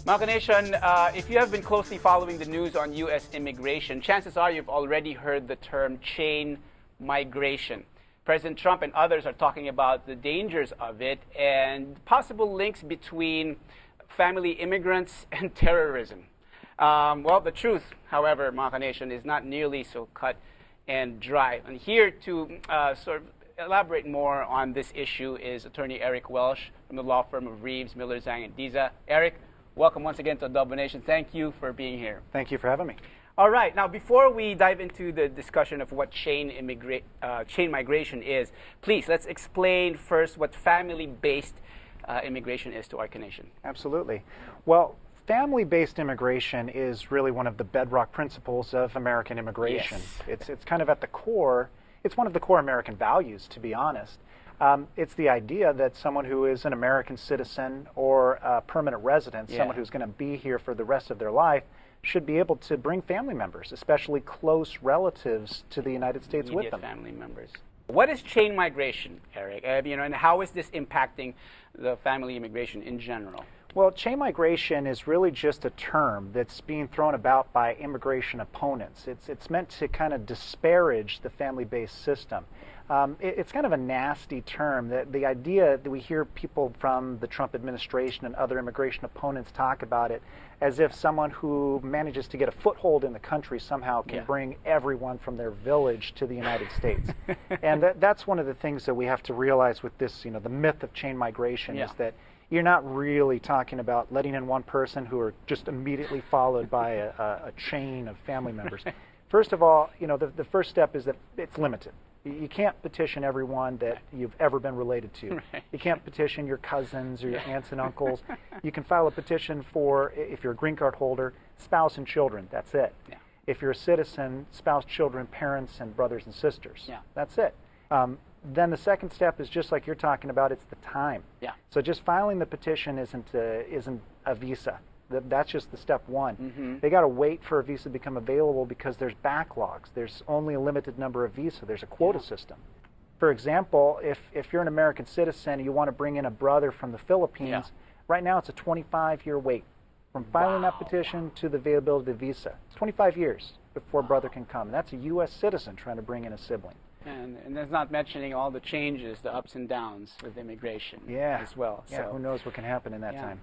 Mga Nation, if you have been closely following the news on U.S. immigration, chances are you've already heard the term chain migration. President Trump and others are talking about the dangers of it and possible links between family immigrants and terrorism. Well, the truth, however, Mga Nation, is not nearly so cut and dry. And here to sort of elaborate more on this issue is attorney Eric Welsh from the law firm of Reeves, Miller, Zhang, and Diza. Eric, welcome once again to Double Nation. Thank you for being here. Thank you for having me. All right. Now, before we dive into the discussion of what chain migration is, please, let's explain first what family-based immigration is to our nation. Absolutely. Well, family-based immigration is really one of the bedrock principles of American immigration. Yes. It's kind of at the core. It's one of the core American values, to be honest. It's the idea that someone who is an American citizen or a permanent resident, someone who's going to be here for the rest of their life, should be able to bring family members, especially close relatives, to the United States with them. Family members. What is chain migration, Eric? And how is this impacting the family immigration in general? Well, chain migration is really just a term that's being thrown about by immigration opponents. It's meant to kind of disparage the family-based system. It's kind of a nasty term. The idea that we hear people from the Trump administration and other immigration opponents talk about it as if someone who manages to get a foothold in the country somehow can bring everyone from their village to the United States. And that's one of the things that we have to realize with this, the myth of chain migration is that you're not really talking about letting in one person who are just immediately followed by a chain of family members. First of all, the first step is that it's limited. You can't petition everyone that you've ever been related to. Right. You can't petition your cousins or your aunts and uncles. You can file a petition for, if you're a green card holder, spouse and children. That's it. Yeah. If you're a citizen, spouse, children, parents, and brothers and sisters. Yeah. That's it. Then the second step is just like you're talking about, it's the time. Yeah. So just filing the petition isn't a visa. That's just the step one. Mm-hmm. They got to wait for a visa to become available because there's backlogs. There's only a limited number of visas. There's a quota system. For example, if you're an American citizen and you want to bring in a brother from the Philippines, right now it's a 25-year wait from filing that petition to the availability of the visa. 25 years before brother can come. And that's a U.S. citizen trying to bring in a sibling. And that's not mentioning all the changes, the ups and downs with immigration as well. Yeah, so, who knows what can happen in that time.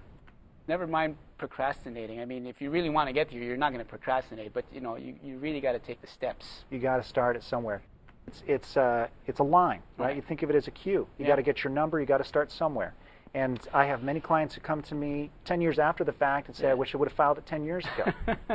Never mind procrastinating. I mean, if you really want to get here, you're not going to procrastinate, but you really got to take the steps. You got to start it somewhere. It's a line, right? You think of it as a queue. You got to get your number. You got to start somewhere. And I have many clients who come to me 10 years after the fact and say, I wish I would have filed it 10 years ago.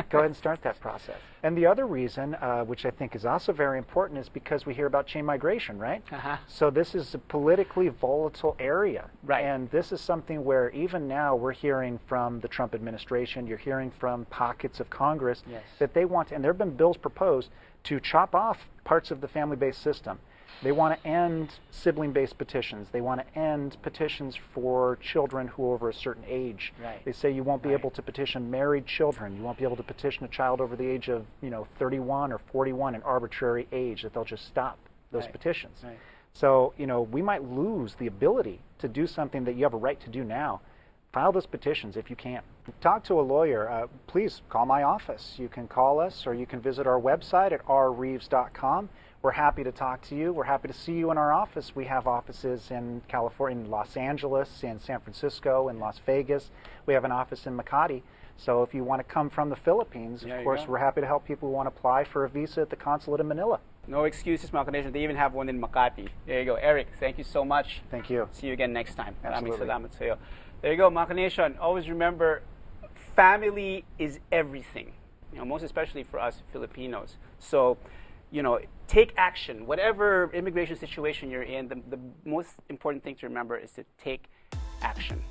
Go ahead and start that process. And the other reason, which I think is also very important, is because we hear about chain migration, right? So this is a politically volatile area. Right. And this is something where even now we're hearing from the Trump administration, you're hearing from pockets of Congress that they want, and there have been bills proposed to chop off parts of the family-based system. They want to end sibling-based petitions. They want to end petitions for children who are over a certain age. Right. They say you won't be able to petition married children. You won't be able to petition a child over the age of 31 or 41, an arbitrary age, that they'll just stop those petitions. Right. So, we might lose the ability to do something that you have a right to do now. File those petitions if you can. Talk to a lawyer. Please call my office. You can call us or you can visit our website at rreeves.com. We're happy to talk to you. We're happy to see you in our office. We have offices in California, in Los Angeles, in San Francisco, in Las Vegas. We have an office in Makati. So if you want to come from the Philippines, of course, we're happy to help people who want to apply for a visa at the consulate in Manila. No excuses, Mga Nation. They even have one in Makati. There you go. Eric, thank you so much. Thank you. See you again next time. Absolutely. Maraming salamat sa'yo. There you go, Mga Nation. Always remember, family is everything. Most especially for us Filipinos. So, take action. Whatever immigration situation you're in, the most important thing to remember is to take action.